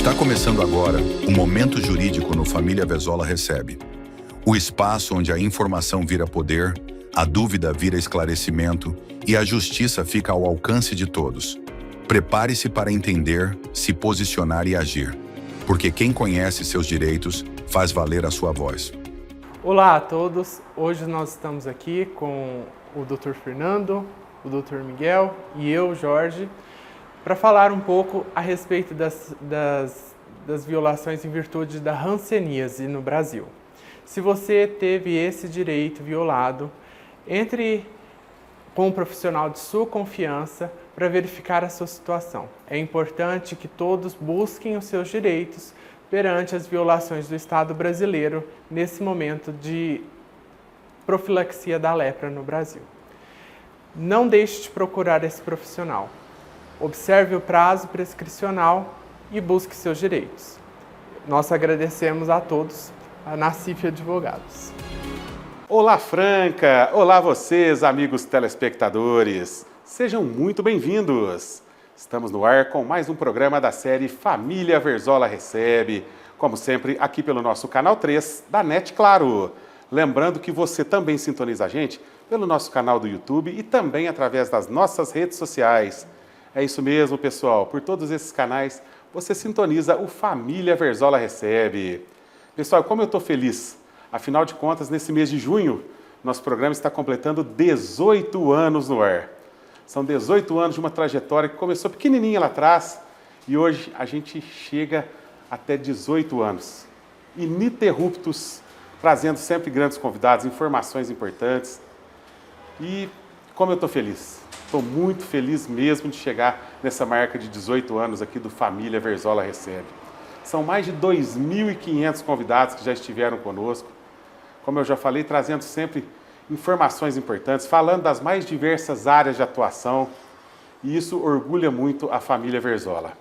Está começando agora o Momento Jurídico no Família Verzola Recebe. O espaço onde a informação vira poder, a dúvida vira esclarecimento e a justiça fica ao alcance de todos. Prepare-se para entender, se posicionar e agir, porque quem conhece seus direitos faz valer a sua voz. Olá a todos, hoje nós estamos aqui com o Dr. Fernando, o Dr. Miguel e eu, Jorge, para falar um pouco a respeito das violações em virtude da hanseníase no Brasil. Se você teve esse direito violado, entre com um profissional de sua confiança para verificar a sua situação. É importante que todos busquem os seus direitos perante as violações do Estado brasileiro nesse momento de profilaxia da lepra no Brasil. Não deixe de procurar esse profissional. Observe o prazo prescricional e busque seus direitos. Nós agradecemos a todos, a Nassif Advogados. Olá, Franca! Olá, vocês, amigos telespectadores! Sejam muito bem-vindos! Estamos no ar com mais um programa da série Família Verzola Recebe, como sempre, aqui pelo nosso canal 3 da NET Claro. Lembrando que você também sintoniza a gente pelo nosso canal do YouTube e também através das nossas redes sociais. É isso mesmo, pessoal. Por todos esses canais, você sintoniza o Família Verzola Recebe. Pessoal, como eu estou feliz. Afinal de contas, nesse mês de junho, nosso programa está completando 18 anos no ar. São 18 anos de uma trajetória que começou pequenininha lá atrás e hoje a gente chega até 18 anos. Ininterruptos, trazendo sempre grandes convidados, informações importantes. E como eu estou feliz. Estou muito feliz mesmo de chegar nessa marca de 18 anos aqui do Família Verzola Recebe. São mais de 2.500 convidados que já estiveram conosco. Como eu já falei, trazendo sempre informações importantes, falando das mais diversas áreas de atuação. E isso orgulha muito a família Verzola.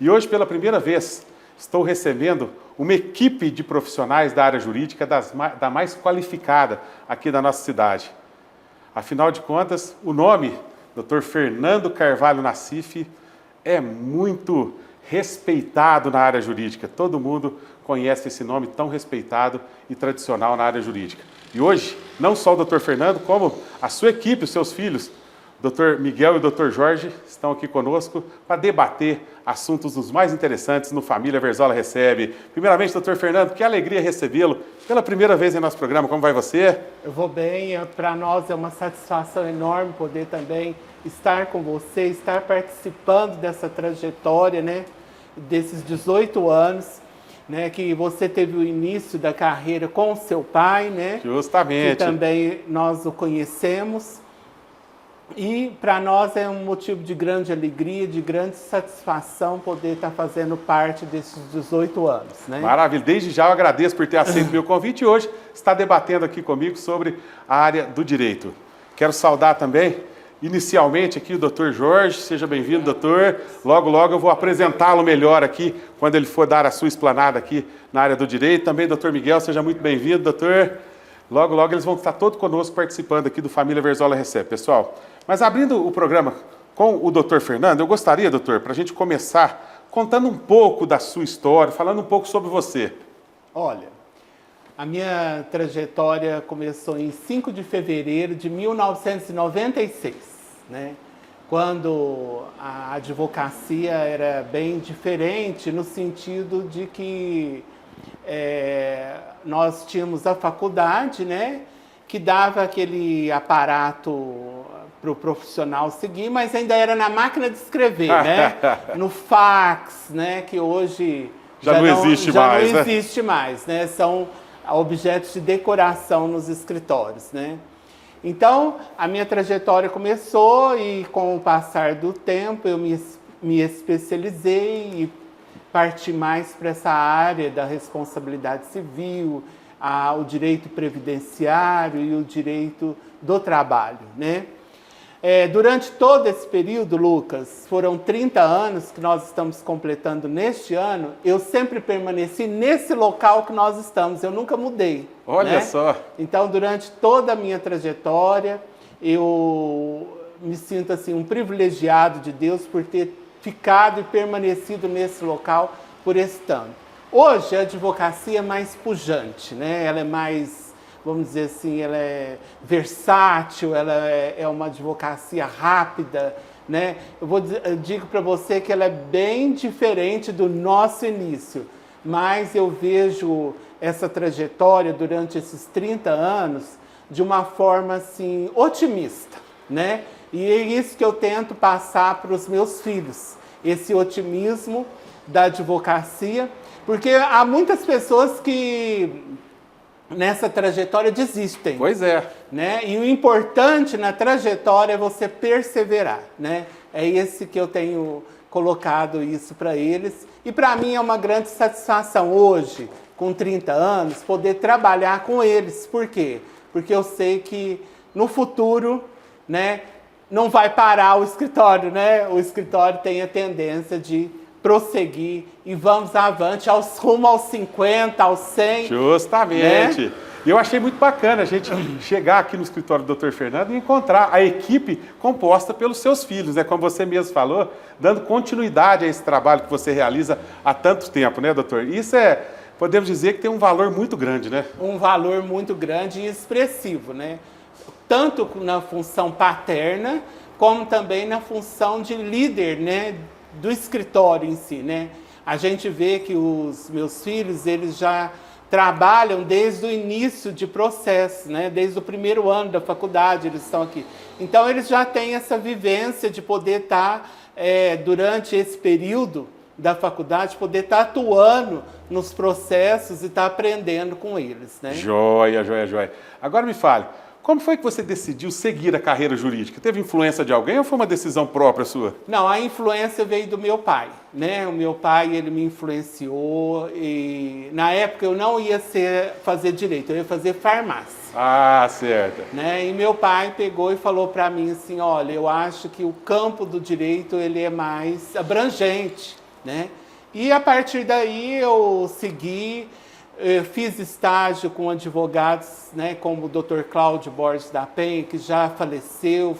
E hoje, pela primeira vez, estou recebendo uma equipe de profissionais da área jurídica da mais qualificada aqui da nossa cidade. Afinal de contas, o nome Dr. Fernando Carvalho Nassif é muito respeitado na área jurídica. Todo mundo conhece esse nome tão respeitado e tradicional na área jurídica. E hoje, não só o Dr. Fernando, como a sua equipe, os seus filhos, o Dr. Miguel e o Dr. Jorge, estão aqui conosco para debater assuntos dos mais interessantes no Família Verzola Recebe. Primeiramente, Dr. Fernando, que alegria recebê-lo pela primeira vez em nosso programa. Como vai você? Eu vou bem, para nós é uma satisfação enorme poder também estar com você, estar participando dessa trajetória, né, desses 18 anos, né, que você teve o início da carreira com o seu pai, né? Justamente. Que também nós o conhecemos. E para nós é um motivo de grande alegria, de grande satisfação poder estar fazendo parte desses 18 anos, né? Maravilha. Desde já eu agradeço por ter aceito meu convite e hoje está debatendo aqui comigo sobre a área do direito. Quero saudar também, inicialmente aqui o Dr. Jorge. Seja bem-vindo, doutor. Logo, logo eu vou apresentá-lo melhor aqui, quando ele for dar a sua explanada aqui na área do direito. Também, Dr. Miguel, seja muito bem-vindo, doutor. Logo, logo eles vão estar todos conosco participando aqui do Família Verzola Recebe, pessoal. Mas abrindo o programa com o Dr. Fernando, eu gostaria, doutor, para a gente começar contando um pouco da sua história, falando um pouco sobre você. Olha, a minha trajetória começou em 5 de fevereiro de 1996, né? Quando a advocacia era bem diferente no sentido de que nós tínhamos a faculdade, né, que dava aquele aparato para o profissional seguir, mas ainda era na máquina de escrever, né? No fax, né, que hoje já não existe mais, né? São objetos de decoração nos escritórios, né? Então, a minha trajetória começou e com o passar do tempo eu me especializei e parti mais para essa área da responsabilidade civil, o direito previdenciário e o direito do trabalho, né? Durante todo esse período, Lucas, foram 30 anos que nós estamos completando neste ano, eu sempre permaneci nesse local que nós estamos, eu nunca mudei. Olha, né? Só! Então, durante toda a minha trajetória, eu me sinto assim, um privilegiado de Deus por ter ficado e permanecido nesse local por esse tanto. Hoje a advocacia é mais pujante, né? Ela é mais, vamos dizer assim, ela é versátil, ela é uma advocacia rápida, né? Eu digo para você que ela é bem diferente do nosso início, mas eu vejo essa trajetória durante esses 30 anos de uma forma assim otimista, né? E é isso que eu tento passar para os meus filhos, esse otimismo da advocacia, porque há muitas pessoas que nessa trajetória desistem. Pois é. Né? E o importante na trajetória é você perseverar, né? É esse que eu tenho colocado isso para eles. E para mim é uma grande satisfação hoje, com 30 anos, poder trabalhar com eles. Por quê? Porque eu sei que no futuro, né, não vai parar o escritório, né? O escritório tem a tendência de prosseguir e vamos avante, rumo aos 50, aos 100. Justamente. Né? E eu achei muito bacana a gente chegar aqui no escritório do Dr. Fernando e encontrar a equipe composta pelos seus filhos, né? Como você mesmo falou, dando continuidade a esse trabalho que você realiza há tanto tempo, né, doutor? Isso podemos dizer que tem um valor muito grande, né? Um valor muito grande e expressivo, né? Tanto na função paterna, como também na função de líder, né, do escritório em si, né? A gente vê que os meus filhos, eles já trabalham desde o início de processo, né? Desde o primeiro ano da faculdade eles estão aqui. Então eles já têm essa vivência de poder estar, durante esse período da faculdade, poder estar atuando nos processos e estar aprendendo com eles, né? Joia, joia, joia. Agora me fale, como foi que você decidiu seguir a carreira jurídica? Teve influência de alguém ou foi uma decisão própria sua? Não, a influência veio do meu pai, né? O meu pai, ele me influenciou e na época eu não ia fazer direito, eu ia fazer farmácia. Ah, certo. Né? E meu pai pegou e falou para mim assim, olha, eu acho que o campo do direito ele é mais abrangente, né? E a partir daí eu segui. Eu fiz estágio com advogados, né, como o Dr. Cláudio Borges da Penha, que já faleceu,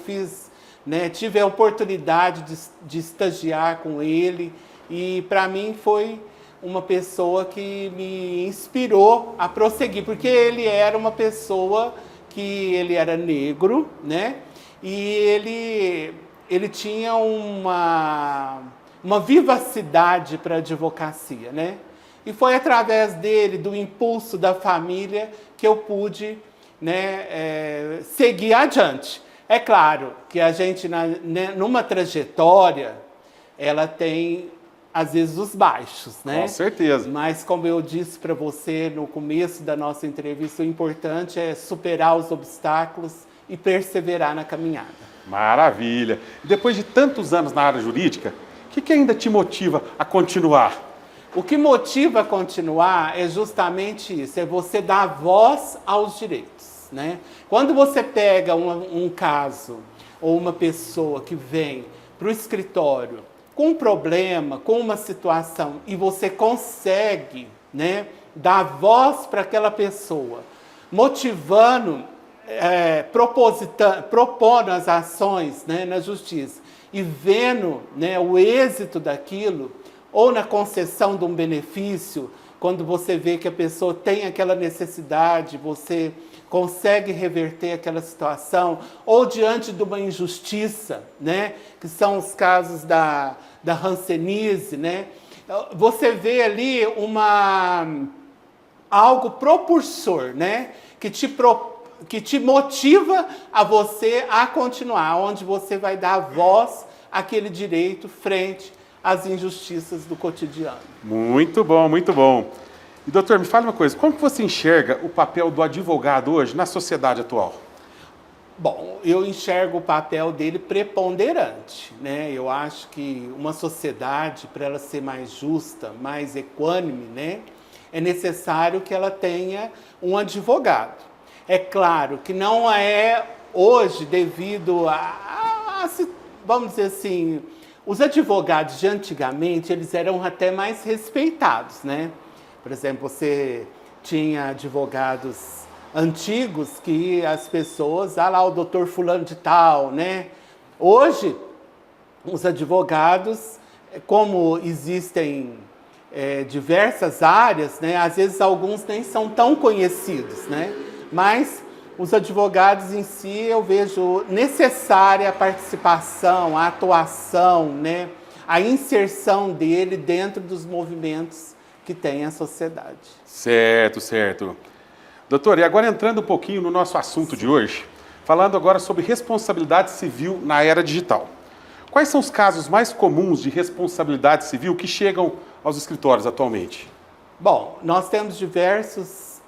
tive a oportunidade de estagiar com ele e para mim foi uma pessoa que me inspirou a prosseguir, porque ele era uma pessoa que ele era negro, né, e ele tinha uma vivacidade para a advocacia, né? E foi através dele, do impulso da família, que eu pude, né, seguir adiante. É claro que a gente, numa trajetória, ela tem, às vezes, os baixos, né? Com certeza. Mas, como eu disse para você no começo da nossa entrevista, o importante é superar os obstáculos e perseverar na caminhada. Maravilha. E depois de tantos anos na área jurídica, o que ainda te motiva a continuar? O que motiva a continuar é justamente isso, é você dar voz aos direitos, né? Quando você pega um caso ou uma pessoa que vem para o escritório com um problema, com uma situação, e você consegue, né, dar voz para aquela pessoa, motivando, propondo as ações, né, na justiça e vendo, né, o êxito daquilo, ou na concessão de um benefício, quando você vê que a pessoa tem aquela necessidade, você consegue reverter aquela situação, ou diante de uma injustiça, né, que são os casos da hanseníase, né, você vê ali algo propulsor, né, que te motiva a você a continuar, onde você vai dar voz àquele direito frente às injustiças do cotidiano. Muito bom, muito bom. E doutor, me fale uma coisa, como que você enxerga o papel do advogado hoje na sociedade atual? Bom, eu enxergo o papel dele preponderante, né? Eu acho que uma sociedade, para ela ser mais justa, mais equânime, né, é necessário que ela tenha um advogado. É claro que não é hoje devido vamos dizer assim, os advogados de antigamente, eles eram até mais respeitados, né? Por exemplo, você tinha advogados antigos que as pessoas, lá o doutor fulano de tal, né? Hoje, os advogados, como existem diversas áreas, né? Às vezes alguns nem são tão conhecidos, né? Mas os advogados em si eu vejo necessária a participação, a atuação, né? A inserção dele dentro dos movimentos que tem a sociedade. Certo, certo. Doutor, e agora entrando um pouquinho no nosso assunto de hoje, falando agora sobre responsabilidade civil na era digital. Quais são os casos mais comuns de responsabilidade civil que chegam aos escritórios atualmente? Bom, nós temos diversos...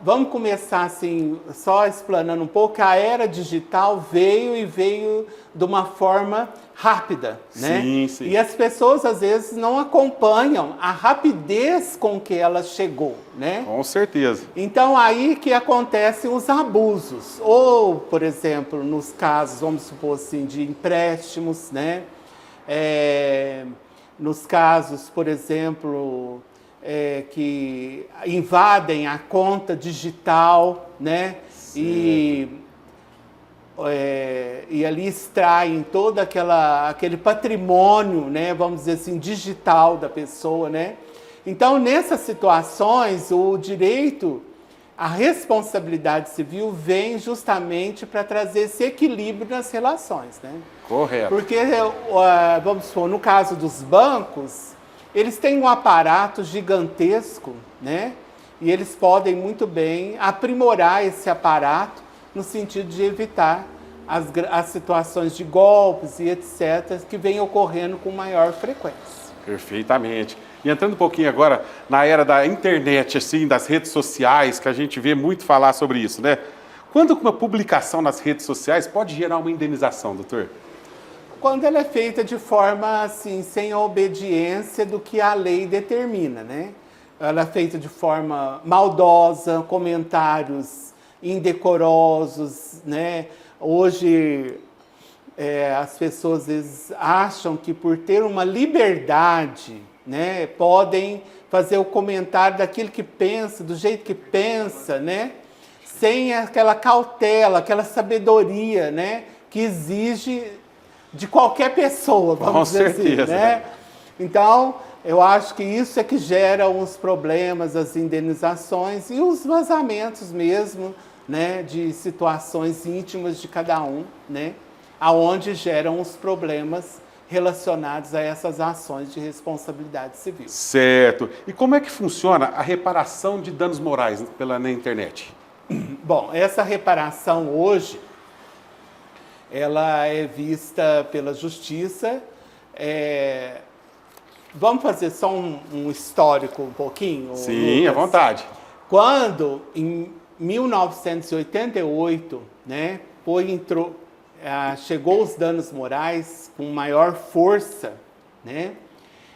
vamos começar assim, só explanando um pouco. A era digital veio de uma forma rápida, né? Sim, sim. E as pessoas às vezes não acompanham a rapidez com que ela chegou, né? Com certeza. Então aí que acontecem os abusos, ou, por exemplo, nos casos, vamos supor assim, de empréstimos, né? Nos casos, por exemplo, que invadem a conta digital, né? E ali extraem todo aquele patrimônio, né? Vamos dizer assim, digital da pessoa, né? Então, nessas situações, o direito, a responsabilidade civil vem justamente para trazer esse equilíbrio nas relações, né? Correto. Porque, vamos supor, no caso dos bancos, eles têm um aparato gigantesco, né? E eles podem muito bem aprimorar esse aparato no sentido de evitar as situações de golpes e etc., que vêm ocorrendo com maior frequência. Perfeitamente. E entrando um pouquinho agora na era da internet, assim, das redes sociais, que a gente vê muito falar sobre isso, né? Quando uma publicação nas redes sociais pode gerar uma indenização, doutor? Quando ela é feita de forma, assim, sem a obediência do que a lei determina, né? Ela é feita de forma maldosa, comentários indecorosos, né? Hoje as pessoas às vezes acham que por ter uma liberdade, né, podem fazer o comentário daquilo que pensa, do jeito que pensa, né, sem aquela cautela, aquela sabedoria, né, que exige de qualquer pessoa, vamos dizer assim, né? Então, eu acho que isso é que gera os problemas, as indenizações e os vazamentos mesmo, né, de situações íntimas de cada um, né, aonde geram os problemas relacionados a essas ações de responsabilidade civil. Certo. E como é que funciona a reparação de danos morais na internet? Bom, essa reparação hoje, ela é vista pela justiça. Vamos fazer só um histórico um pouquinho? Sim, Lucas? À vontade. Quando, em 1988, né, chegou os danos morais com maior força, né?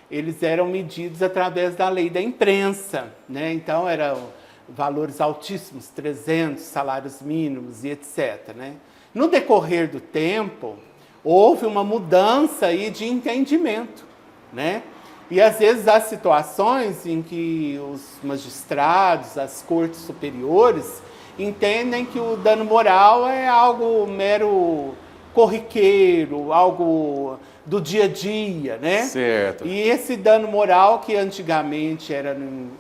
Eles eram medidos através da lei da imprensa, né? Então eram valores altíssimos, 300 salários mínimos e etc., né? No decorrer do tempo, houve uma mudança aí de entendimento, né? E às vezes há situações em que os magistrados, as cortes superiores, entendem que o dano moral é algo mero corriqueiro, algo do dia a dia, né? Certo. E esse dano moral, que antigamente era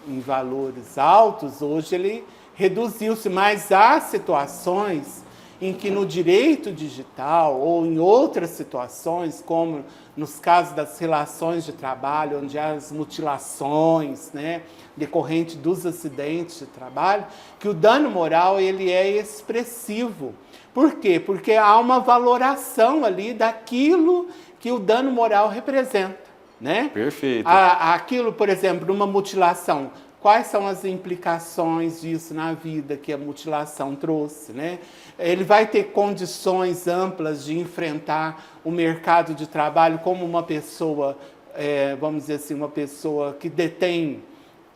em valores altos, hoje ele reduziu-se, mas há situações em que no direito digital ou em outras situações, como nos casos das relações de trabalho, onde há as mutilações, né, decorrente dos acidentes de trabalho, que o dano moral ele é expressivo. Por quê? Porque há uma valoração ali daquilo que o dano moral representa, né? Perfeito. Aquilo, por exemplo, numa mutilação, quais são as implicações disso na vida que a mutilação trouxe, né? Ele vai ter condições amplas de enfrentar o mercado de trabalho como uma pessoa, vamos dizer assim, uma pessoa que detém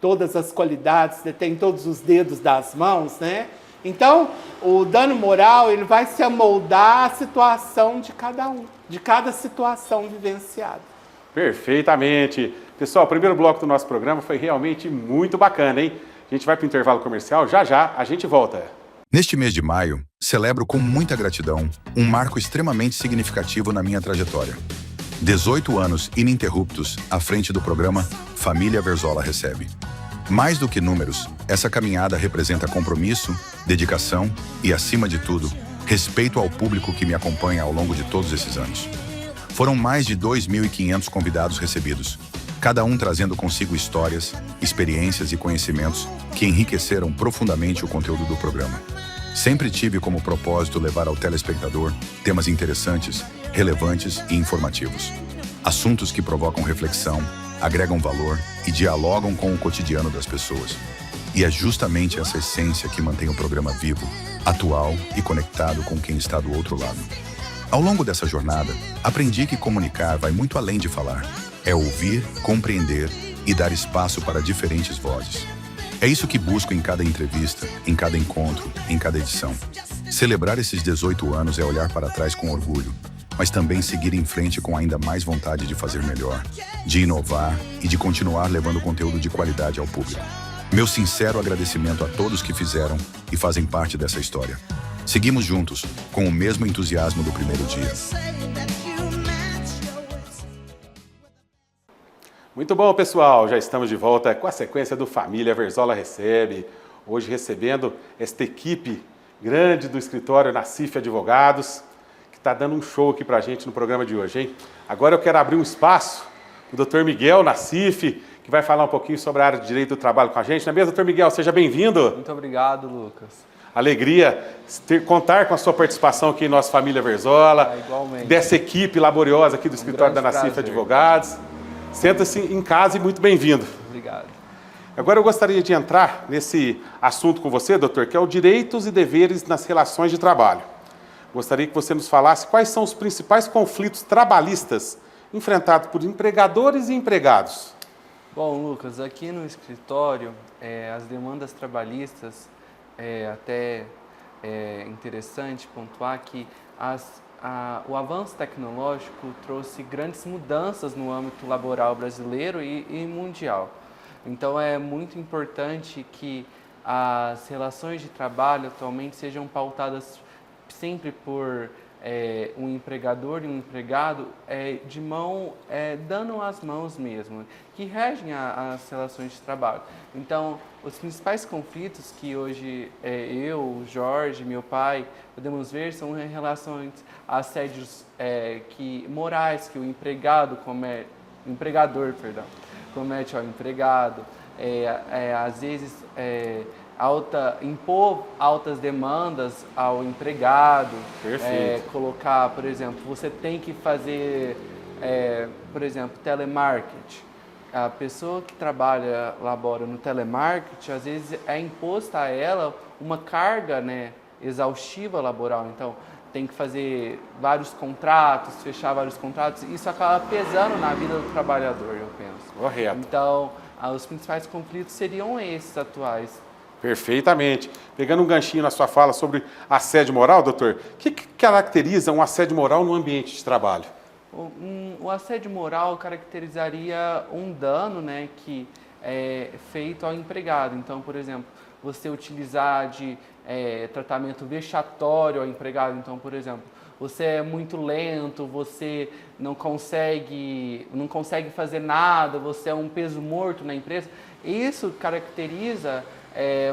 todas as qualidades, detém todos os dedos das mãos, né? Então, o dano moral ele vai se amoldar à situação de cada um, de cada situação vivenciada. Perfeitamente. Pessoal, o primeiro bloco do nosso programa foi realmente muito bacana, hein? A gente vai para o intervalo comercial, já a gente volta. Neste mês de maio, celebro com muita gratidão um marco extremamente significativo na minha trajetória. 18 anos ininterruptos à frente do programa Família Verzola recebe. Mais do que números, essa caminhada representa compromisso, dedicação e, acima de tudo, respeito ao público que me acompanha ao longo de todos esses anos. Foram mais de 2.500 convidados recebidos, cada um trazendo consigo histórias, experiências e conhecimentos que enriqueceram profundamente o conteúdo do programa. Sempre tive como propósito levar ao telespectador temas interessantes, relevantes e informativos. Assuntos que provocam reflexão, agregam valor e dialogam com o cotidiano das pessoas. E é justamente essa essência que mantém o programa vivo, atual e conectado com quem está do outro lado. Ao longo dessa jornada, aprendi que comunicar vai muito além de falar. É ouvir, compreender e dar espaço para diferentes vozes. É isso que busco em cada entrevista, em cada encontro, em cada edição. Celebrar esses 18 anos é olhar para trás com orgulho, mas também seguir em frente com ainda mais vontade de fazer melhor, de inovar e de continuar levando conteúdo de qualidade ao público. Meu sincero agradecimento a todos que fizeram e fazem parte dessa história. Seguimos juntos, com o mesmo entusiasmo do primeiro dia. Muito bom, pessoal. Já estamos de volta com a sequência do Família Verzola Recebe. Hoje recebendo esta equipe grande do escritório Nassif Advogados, que está dando um show aqui para a gente no programa de hoje, hein? Agora eu quero abrir um espaço para o Dr. Miguel Nassif, que vai falar um pouquinho sobre a área de Direito do Trabalho com a gente. Não é mesmo, Dr. Miguel? Seja bem-vindo. Muito obrigado, Lucas. Alegria contar com a sua participação aqui em nossa Família Verzola, igualmente. Dessa equipe laboriosa aqui do escritório da Nassif Advogados. Senta-se em casa e muito bem-vindo. Obrigado. Agora eu gostaria de entrar nesse assunto com você, doutor, que é o direitos e deveres nas relações de trabalho. Gostaria que você nos falasse quais são os principais conflitos trabalhistas enfrentados por empregadores e empregados. Bom, Lucas, aqui no escritório, as demandas trabalhistas, até é interessante pontuar que o avanço tecnológico trouxe grandes mudanças no âmbito laboral brasileiro e mundial. Então, é muito importante que as relações de trabalho atualmente sejam pautadas sempre por um empregador e um empregado dando as mãos mesmo, que regem as relações de trabalho. Então, os principais conflitos que hoje eu, o Jorge, meu pai, podemos ver são em relação a assédios morais que o empregador comete ao empregado, às vezes impor altas demandas ao empregado, colocar, por exemplo, você tem que fazer, por exemplo, telemarketing. A pessoa que labora no telemarketing, às vezes é imposta a ela uma carga, exaustiva laboral. Então, tem que fazer vários contratos, fechar vários contratos. Isso acaba pesando na vida do trabalhador, eu penso. Correto. Então, os principais conflitos seriam esses atuais. Perfeitamente. Pegando um ganchinho na sua fala sobre assédio moral, doutor, o que caracteriza um assédio moral no ambiente de trabalho? O assédio moral caracterizaria um dano, que é feito ao empregado. Então, por exemplo, você utilizar de tratamento vexatório ao empregado. Então, por exemplo, você é muito lento, você não consegue fazer nada, você é um peso morto na empresa. Isso caracteriza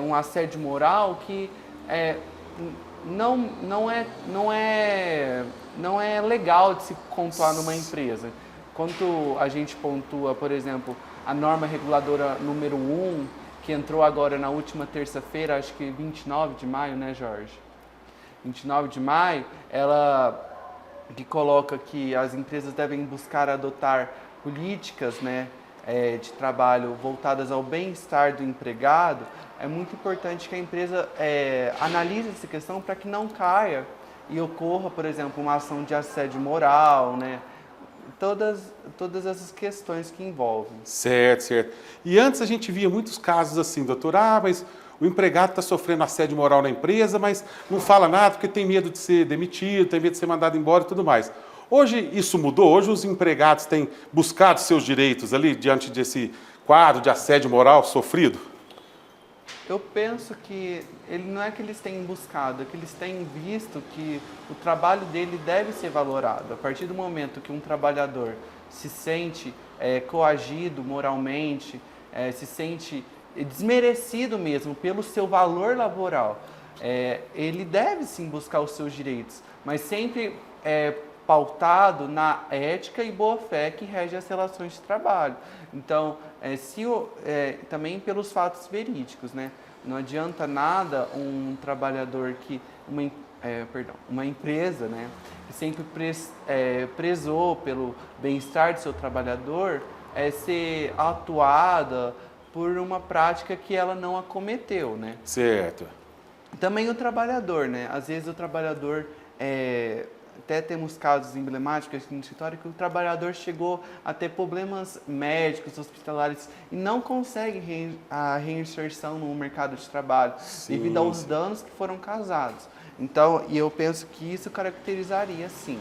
um assédio moral que não é legal de se pontuar numa empresa. Quando a gente pontua, por exemplo, a norma reguladora número 1, que entrou agora na última terça-feira, acho que 29 de maio, né, Jorge? 29 de maio, ela que coloca que as empresas devem buscar adotar políticas, de trabalho voltadas ao bem-estar do empregado. É muito importante que a empresa analise essa questão para que não caia e ocorra, por exemplo, uma ação de assédio moral, todas essas questões que envolvem. Certo. E antes a gente via muitos casos assim, doutor, mas o empregado está sofrendo assédio moral na empresa, mas não fala nada porque tem medo de ser demitido, tem medo de ser mandado embora e tudo mais. Hoje isso mudou? Hoje os empregados têm buscado seus direitos ali diante desse quadro de assédio moral sofrido? Eu penso que não é que eles têm buscado, é que eles têm visto que o trabalho dele deve ser valorado. A partir do momento que um trabalhador se sente coagido moralmente, se sente desmerecido mesmo pelo seu valor laboral, ele deve sim buscar os seus direitos, mas sempre pautado na ética e boa-fé que rege as relações de trabalho. Então, também pelos fatos verídicos, né? Não adianta nada um trabalhador uma empresa, né, que sempre prezou pelo bem-estar do seu trabalhador, ser atuada por uma prática que ela não acometeu, né? Certo. Também o trabalhador, né? Às vezes o trabalhador, até temos casos emblemáticos aqui no escritório que o trabalhador chegou a ter problemas médicos, hospitalares e não consegue a reinserção no mercado de trabalho devido aos danos que foram causados. Então, eu penso que isso caracterizaria sim.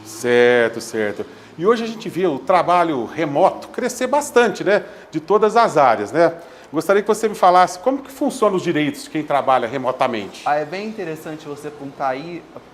Certo, certo. E hoje a gente vê o trabalho remoto crescer bastante, né? De todas as áreas, né? Gostaria que você me falasse como que funcionam os direitos de quem trabalha remotamente. É bem interessante você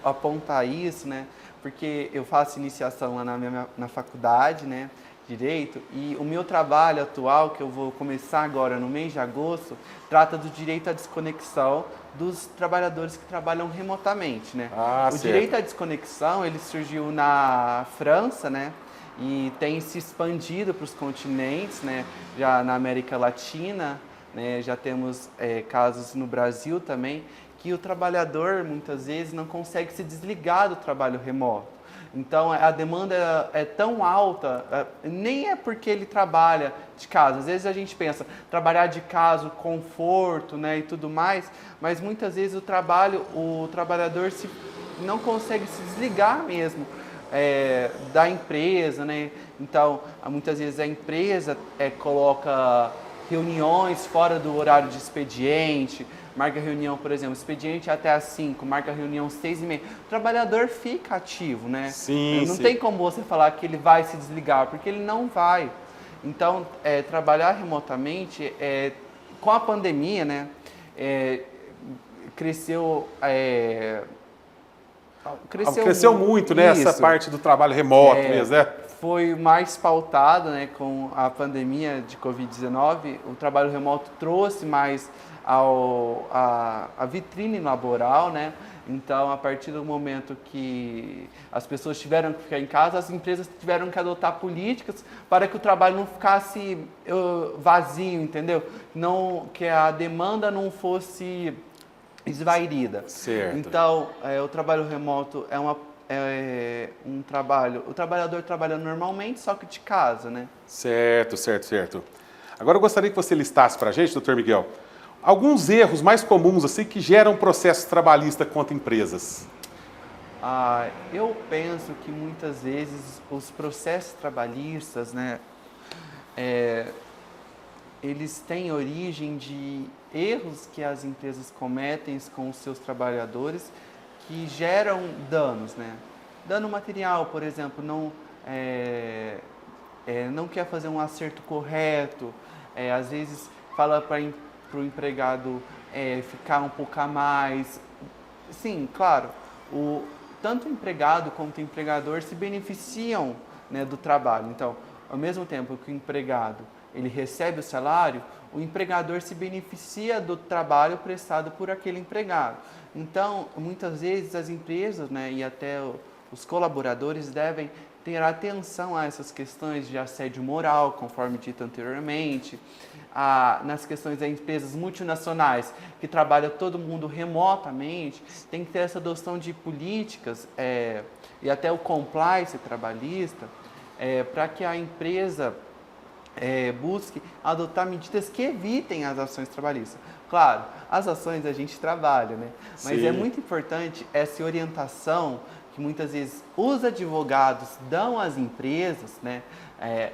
apontar isso, né? Porque eu faço iniciação lá na faculdade, né? Direito, e o meu trabalho atual, que eu vou começar agora no mês de agosto, trata do direito à desconexão dos trabalhadores que trabalham remotamente, né? O direito à desconexão, ele surgiu na França, né? E tem se expandido para os continentes, né? Já na América Latina, né? Já temos casos no Brasil também, que o trabalhador, muitas vezes, não consegue se desligar do trabalho remoto. Então, a demanda é tão alta, nem é porque ele trabalha de casa. Às vezes a gente pensa, trabalhar de casa, conforto, né, e tudo mais, mas muitas vezes o trabalhador não consegue se desligar mesmo da empresa, né? Então, muitas vezes a empresa coloca reuniões fora do horário de expediente, marca reunião, por exemplo, expediente até às 5, marca reunião 6h30. O trabalhador fica ativo, né? Não tem como você falar que ele vai se desligar, porque ele não vai. Então, trabalhar remotamente, com a pandemia, né, cresceu muito, né, essa parte do trabalho remoto mesmo, né? Foi mais pautado, né, com a pandemia de Covid-19, o trabalho remoto trouxe mais a vitrine laboral, né? Então, a partir do momento que as pessoas tiveram que ficar em casa, as empresas tiveram que adotar políticas para que o trabalho não ficasse vazio, entendeu? Que a demanda não fosse esvairida. Certo. Então, o trabalho remoto é um trabalho... O trabalhador trabalha normalmente, só que de casa, né? Certo, certo, certo. Agora eu gostaria que você listasse para a gente, doutor Miguel, alguns erros mais comuns assim que geram processo trabalhista contra empresas. Eu penso que muitas vezes os processos trabalhistas, né, eles têm origem de erros que as empresas cometem com os seus trabalhadores que geram danos, né? Dano material, por exemplo, não quer fazer um acerto correto, às vezes fala para o empregado ficar um pouco a mais. Sim, claro, tanto o empregado quanto o empregador se beneficiam, né, do trabalho. Então, ao mesmo tempo que o empregado ele recebe o salário, o empregador se beneficia do trabalho prestado por aquele empregado. Então, muitas vezes as empresas, né, e até os colaboradores devem ter atenção a essas questões de assédio moral, conforme dito anteriormente, nas questões das empresas multinacionais, que trabalham todo mundo remotamente, tem que ter essa adoção de políticas e até o compliance trabalhista, para que a empresa busque adotar medidas que evitem as ações trabalhistas. Claro, as ações a gente trabalha, né? Mas é muito importante essa orientação que muitas vezes os advogados dão às empresas, né?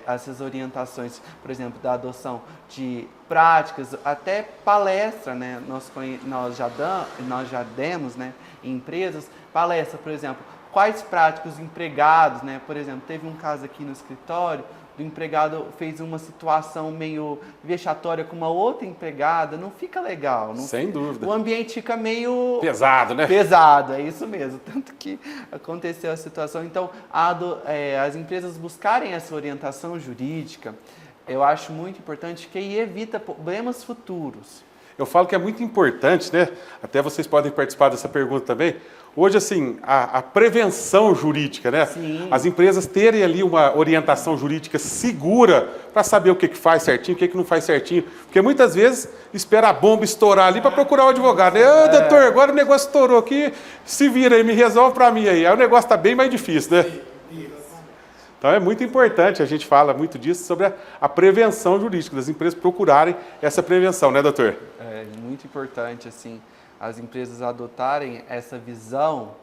Essas orientações, por exemplo, da adoção de práticas, até palestra, né? Nós já demos, né, em empresas, palestra, por exemplo, quais práticas os empregados, né? Por exemplo, teve um caso aqui no escritório, do empregado fez uma situação meio vexatória com uma outra empregada, não fica legal. Não Sem dúvida. O ambiente fica meio... Pesado, né? Pesado, é isso mesmo. Tanto que aconteceu a situação. Então, as empresas buscarem essa orientação jurídica, eu acho muito importante, que aí evita problemas futuros. Eu falo que é muito importante, né? Até vocês podem participar dessa pergunta também. Hoje, assim, a prevenção jurídica, né? Sim. As empresas terem ali uma orientação jurídica segura para saber o que faz certinho, o que não faz certinho. Porque muitas vezes espera a bomba estourar ali para procurar o advogado. Ô, doutor, agora o negócio estourou aqui, se vira aí, me resolve para mim aí. Aí o negócio está bem mais difícil, né? Então é muito importante, a gente fala muito disso, sobre a prevenção jurídica, das empresas procurarem essa prevenção, né, doutor? É muito importante, assim, as empresas adotarem essa visão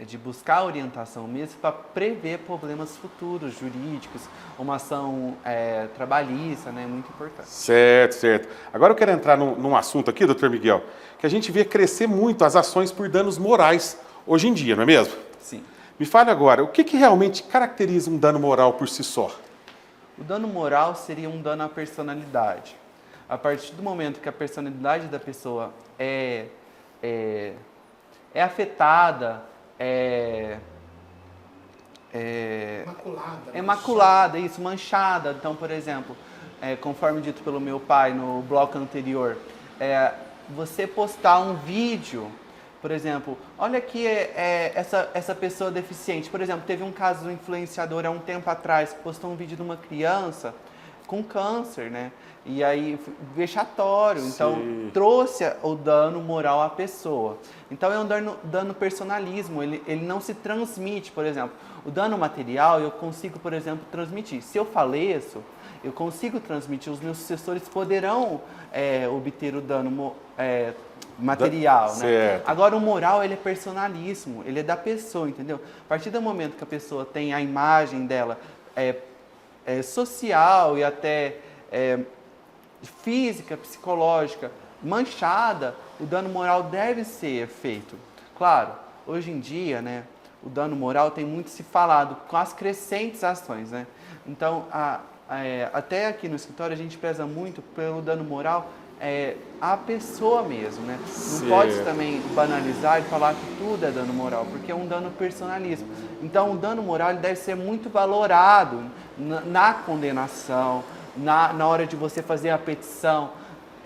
de buscar orientação mesmo para prever problemas futuros, jurídicos, uma ação trabalhista, né? Muito importante. Certo, certo. Agora eu quero entrar num assunto aqui, doutor Miguel, que a gente vê crescer muito as ações por danos morais hoje em dia, não é mesmo? Sim. Me fale agora, o que realmente caracteriza um dano moral por si só? O dano moral seria um dano à personalidade. A partir do momento que a personalidade da pessoa é afetada, maculada, isso, manchada. Então, por exemplo, conforme dito pelo meu pai no bloco anterior, você postar um vídeo, por exemplo, olha aqui essa pessoa deficiente. Por exemplo, teve um caso do influenciador há um tempo atrás que postou um vídeo de uma criança com câncer, né? E aí, vexatório. Então, trouxe o dano moral à pessoa. Então, é um dano personalismo. Ele não se transmite, por exemplo. O dano material, eu consigo, por exemplo, transmitir. Se eu faleço, eu consigo transmitir. Os meus sucessores poderão obter o dano material, né? Agora, o moral, ele é personalismo. Ele é da pessoa, entendeu? A partir do momento que a pessoa tem a imagem dela social e até física, psicológica, manchada, o dano moral deve ser feito. Claro, hoje em dia, né, o dano moral tem muito se falado com as crescentes ações, né? Então, até aqui no escritório a gente preza muito pelo dano moral a pessoa mesmo, né? Não pode também banalizar e falar que tudo é dano moral, porque é um dano personalismo. Então, o dano moral ele deve ser muito valorado na condenação, na hora de você fazer a petição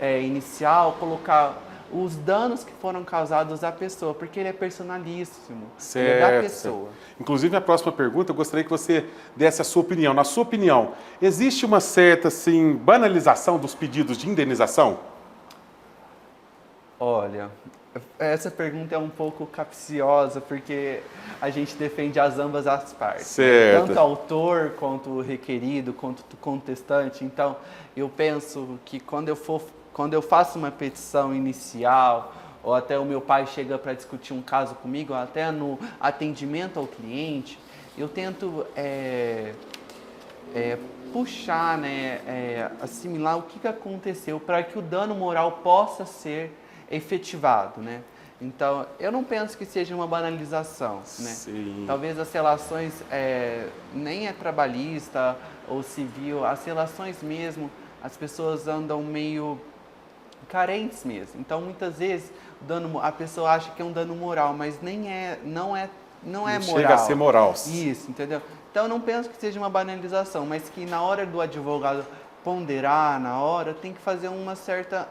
inicial, colocar os danos que foram causados à pessoa, porque ele é personalíssimo, ele é da pessoa. Inclusive, a próxima pergunta, eu gostaria que você desse a sua opinião. Na sua opinião, existe uma certa assim, banalização dos pedidos de indenização? Olha, essa pergunta é um pouco capciosa, porque a gente defende ambas as partes. Certo. Tanto o autor, quanto o requerido, quanto o contestante. Então, eu penso que quando eu faço uma petição inicial, ou até o meu pai chega para discutir um caso comigo, ou até no atendimento ao cliente, eu tento puxar, né, assimilar o que aconteceu para que o dano moral possa ser efetivado, né? Então, eu não penso que seja uma banalização, né? Sim. Talvez as relações nem trabalhista ou civil, as relações mesmo, as pessoas andam meio carentes mesmo. Então, muitas vezes, a pessoa acha que é um dano moral, mas não é moral. Chega a ser moral. Isso, entendeu? Então, eu não penso que seja uma banalização, mas que na hora do advogado ponderar, na hora, tem que fazer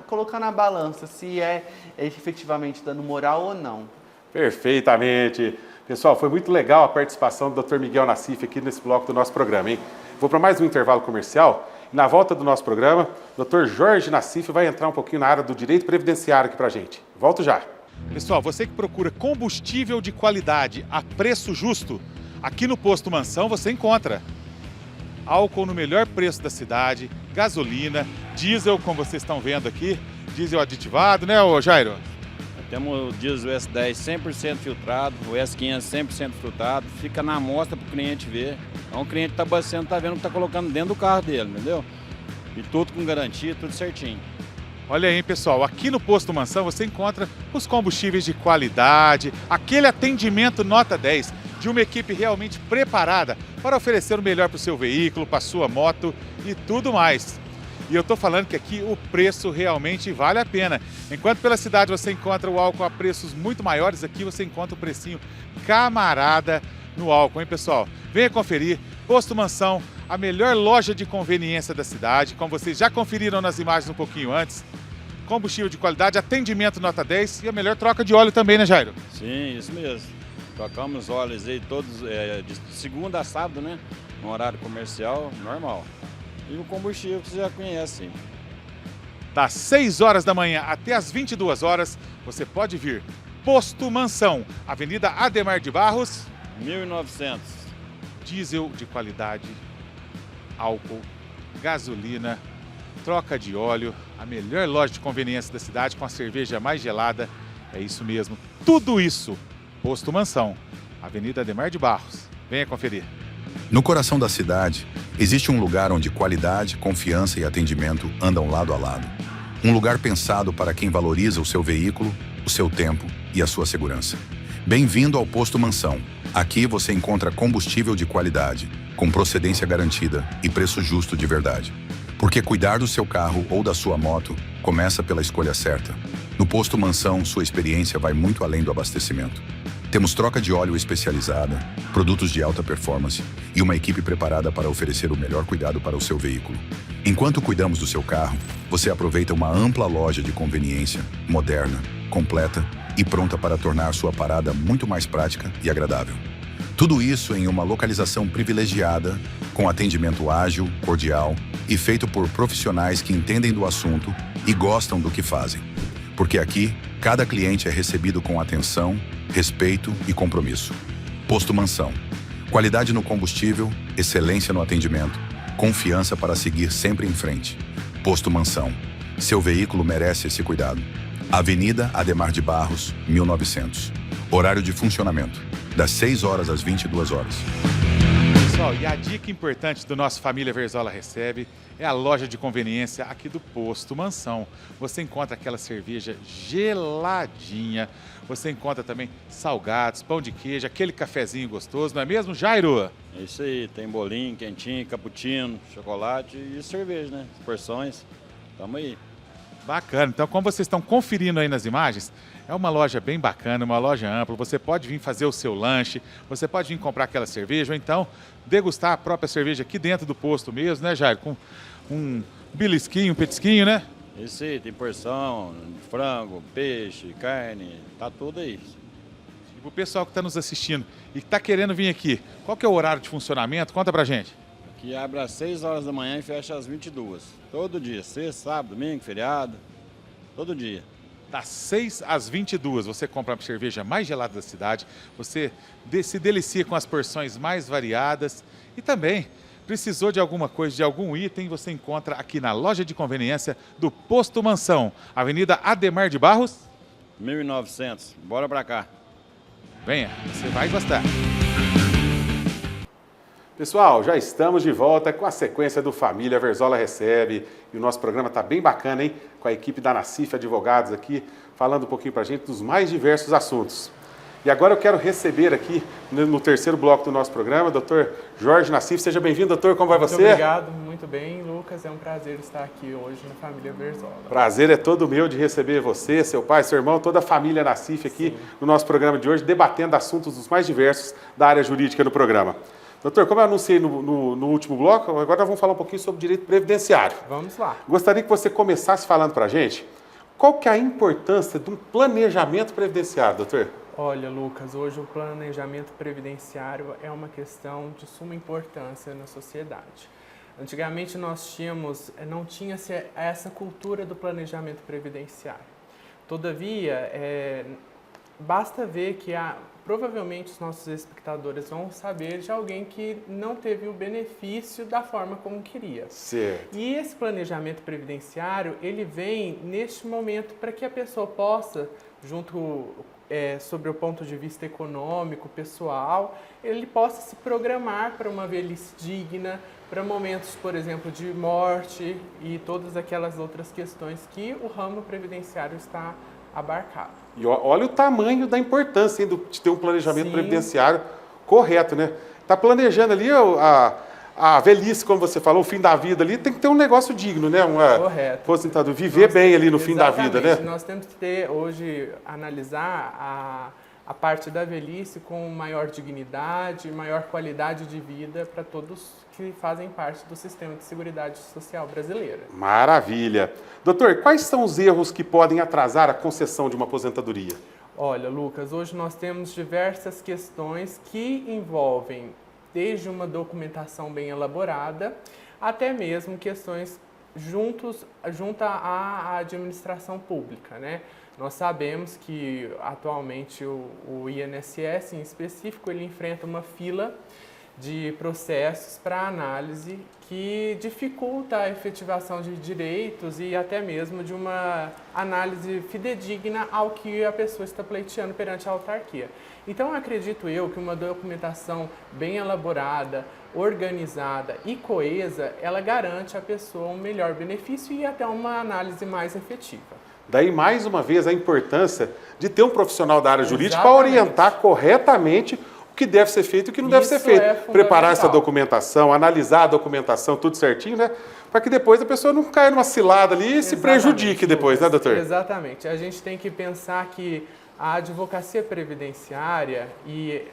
colocar na balança se é efetivamente dano moral ou não. Perfeitamente. Pessoal, foi muito legal a participação do Dr. Miguel Nassif aqui nesse bloco do nosso programa, hein? Vou para mais um intervalo comercial. Na volta do nosso programa, o Dr. Jorge Nassif vai entrar um pouquinho na área do direito previdenciário aqui para a gente. Volto já. Pessoal, você que procura combustível de qualidade a preço justo, aqui no Posto Mansão você encontra álcool no melhor preço da cidade, gasolina, diesel, como vocês estão vendo aqui, diesel aditivado, né, Jairo? Temos o diesel S10 100% filtrado, o S500 100% filtrado, fica na amostra para o cliente ver. Então o cliente está abastecendo, está vendo o que está colocando dentro do carro dele, entendeu? E tudo com garantia, tudo certinho. Olha aí, pessoal, aqui no Posto Mansão você encontra os combustíveis de qualidade, aquele atendimento nota 10. de uma equipe realmente preparada para oferecer o melhor para o seu veículo, para a sua moto e tudo mais. E eu estou falando que aqui o preço realmente vale a pena. Enquanto pela cidade você encontra o álcool a preços muito maiores, aqui você encontra o precinho camarada no álcool, hein, pessoal? Venha conferir. Posto Mansão, a melhor loja de conveniência da cidade, como vocês já conferiram nas imagens um pouquinho antes. Combustível de qualidade, atendimento nota 10 e a melhor troca de óleo também, né, Jairo? Sim, isso mesmo. Trocamos óleos aí todos de segunda a sábado, né? No horário comercial normal. E o combustível que você já conhece, sim. Das 6 horas da manhã até as 22 horas, você pode vir. Posto Mansão, Avenida Ademar de Barros. 1900. Diesel de qualidade, álcool, gasolina, troca de óleo, a melhor loja de conveniência da cidade com a cerveja mais gelada. É isso mesmo, tudo isso. Posto Mansão, Avenida Ademar de Barros. Venha conferir. No coração da cidade, existe um lugar onde qualidade, confiança e atendimento andam lado a lado. Um lugar pensado para quem valoriza o seu veículo, o seu tempo e a sua segurança. Bem-vindo ao Posto Mansão. Aqui você encontra combustível de qualidade, com procedência garantida e preço justo de verdade. Porque cuidar do seu carro ou da sua moto começa pela escolha certa. No Posto Mansão, sua experiência vai muito além do abastecimento. Temos troca de óleo especializada, produtos de alta performance e uma equipe preparada para oferecer o melhor cuidado para o seu veículo. Enquanto cuidamos do seu carro, você aproveita uma ampla loja de conveniência, moderna, completa e pronta para tornar sua parada muito mais prática e agradável. Tudo isso em uma localização privilegiada, com atendimento ágil, cordial e feito por profissionais que entendem do assunto e gostam do que fazem. Porque aqui, cada cliente é recebido com atenção, respeito e compromisso. Posto Mansão. Qualidade no combustível, excelência no atendimento, confiança para seguir sempre em frente. Posto Mansão. Seu veículo merece esse cuidado. Avenida Ademar de Barros, 1900. Horário de funcionamento, das 6 horas às 22 horas. Pessoal, e a dica importante do nosso Família Verzola Recebe é a loja de conveniência aqui do Posto Mansão. Você encontra aquela cerveja geladinha, você encontra também salgados, pão de queijo, aquele cafezinho gostoso, não é mesmo, Jairo? É isso aí, tem bolinho, quentinho, cappuccino, chocolate e cerveja, né? Porções. Tamo aí. Bacana. Então, como vocês estão conferindo aí nas imagens, é uma loja bem bacana, uma loja ampla. Você pode vir fazer o seu lanche, você pode vir comprar aquela cerveja ou então degustar a própria cerveja aqui dentro do posto mesmo, né, Jair? Com um belisquinho, um petisquinho, né? Isso aí, tem porção, frango, peixe, carne, tá tudo aí. E o pessoal que está nos assistindo e que está querendo vir aqui, qual que é o horário de funcionamento? Conta pra gente. Aqui abre às 6 horas da manhã e fecha às 22. Todo dia, sexta, sábado, domingo, feriado, todo dia. Das 6 às 22, você compra a cerveja mais gelada da cidade, você se delicia com as porções mais variadas e também precisou de alguma coisa, de algum item, você encontra aqui na loja de conveniência do Posto Mansão, Avenida Ademar de Barros. 1900, bora pra cá. Venha, você vai gostar. Pessoal, já estamos de volta com a sequência do Família Verzola Recebe. E o nosso programa está bem bacana, hein? Com a equipe da Nacif Advogados aqui, falando um pouquinho para a gente dos mais diversos assuntos. E agora eu quero receber aqui, no terceiro bloco do nosso programa, o doutor Jorge Nacif. Seja bem-vindo, doutor. Como vai você? Muito obrigado, muito bem, Lucas. É um prazer estar aqui hoje na Família Verzola. Prazer é todo meu de receber você, seu pai, seu irmão, toda a família Nacif aqui no nosso programa de hoje, debatendo assuntos dos mais diversos da área jurídica do programa. Doutor, como eu anunciei no último bloco, agora nós vamos falar um pouquinho sobre direito previdenciário. Vamos lá. Gostaria que você começasse falando para a gente qual que é a importância de um planejamento previdenciário, doutor? Olha, Lucas, hoje o planejamento previdenciário é uma questão de suma importância na sociedade. Antigamente não tinha essa cultura do planejamento previdenciário. Todavia, basta ver que provavelmente os nossos espectadores vão saber de alguém que não teve o benefício da forma como queria. Certo. E esse planejamento previdenciário, ele vem neste momento para que a pessoa possa, sobre o ponto de vista econômico, pessoal, ele possa se programar para uma velhice digna, para momentos, por exemplo, de morte e todas aquelas outras questões que o ramo previdenciário está abarcado. E olha o tamanho da importância de ter um planejamento previdenciário Correto, né? Está planejando ali a velhice, como você falou, o fim da vida ali, tem que ter um negócio digno, né? Correto. Aposentado, viver bem ali no fim da vida, né? Nós temos que ter, hoje, analisar a parte da velhice com maior dignidade, maior qualidade de vida para todos que fazem parte do sistema de seguridade social brasileira. Maravilha. Doutor, quais são os erros que podem atrasar a concessão de uma aposentadoria? Olha, Lucas, hoje nós temos diversas questões que envolvem desde uma documentação bem elaborada até mesmo questões junto à administração pública, né? Nós sabemos que atualmente o INSS em específico ele enfrenta uma fila de processos para análise que dificulta a efetivação de direitos e até mesmo de uma análise fidedigna ao que a pessoa está pleiteando perante a autarquia. Então, acredito eu que uma documentação bem elaborada, organizada e coesa, ela garante à pessoa um melhor benefício e até uma análise mais efetiva. Daí, mais uma vez, a importância de ter um profissional da área jurídica para Exatamente. orientar corretamente o que deve ser feito e o que não deve ser Isso feito. é Preparar essa fundamental. documentação, analisar a documentação, tudo certinho, né? Para que depois a pessoa não caia numa cilada ali e se Exatamente, prejudique depois, né, Lucas? doutor? Exatamente. A gente tem que pensar que a advocacia previdenciária, e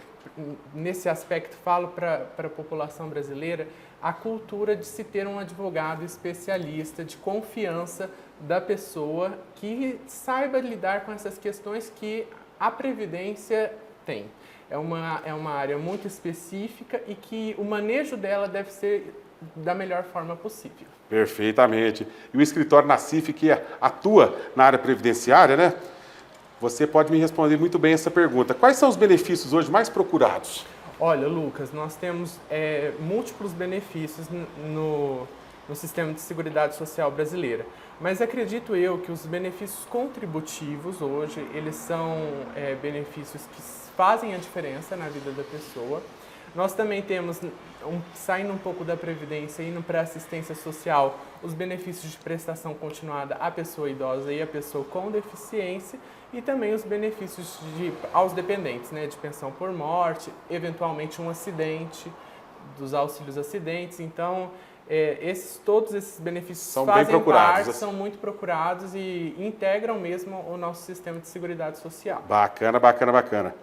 nesse aspecto falo para a população brasileira, a cultura de se ter um advogado especialista, de confiança da pessoa, que saiba lidar com essas questões que a Previdência tem. É uma área muito específica e que o manejo dela deve ser da melhor forma possível. Perfeitamente. E o escritório Nassif, que atua na área previdenciária, né? Você pode me responder muito bem essa pergunta. Quais são os benefícios hoje mais procurados? Olha, Lucas, nós temos múltiplos benefícios no sistema de seguridade social brasileira. Mas acredito eu que os benefícios contributivos hoje, eles são benefícios que fazem a diferença na vida da pessoa. Nós também temos, saindo um pouco da Previdência e indo para a assistência social, os benefícios de prestação continuada à pessoa idosa e à pessoa com deficiência, e também os benefícios aos dependentes, né, de pensão por morte, eventualmente um acidente, dos auxílios acidentes. Então, todos esses benefícios São bem fazem procurados. parte, são muito procurados e integram mesmo o nosso sistema de seguridade social. Bacana, bacana, bacana.